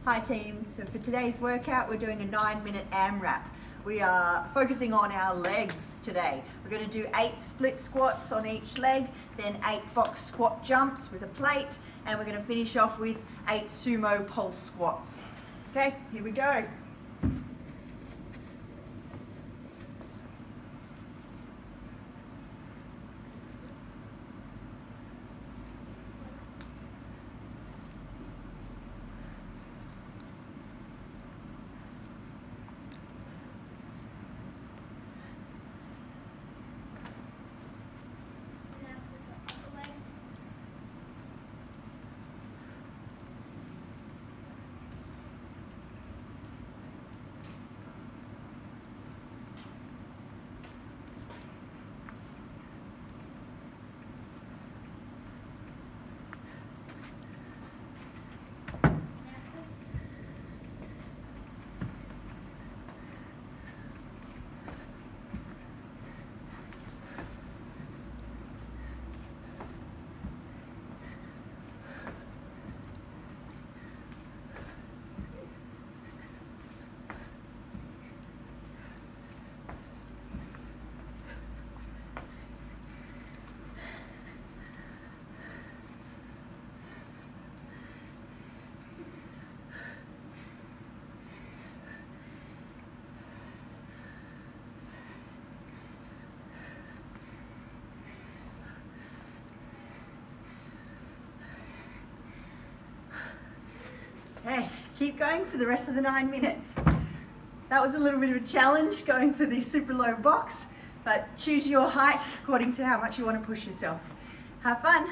Hi team, so for today's workout we're doing a 9-minute AMRAP. We are focusing on our legs today. We're going to do 8 split squats on each leg, then 8 box squat jumps with a plate, and we're going to finish off with 8 sumo pulse squats. Okay, here we go. Okay, keep going for the rest of the 9 minutes. That was a little bit of a challenge going for the super low box, but choose your height according to how much you want to push yourself. Have fun.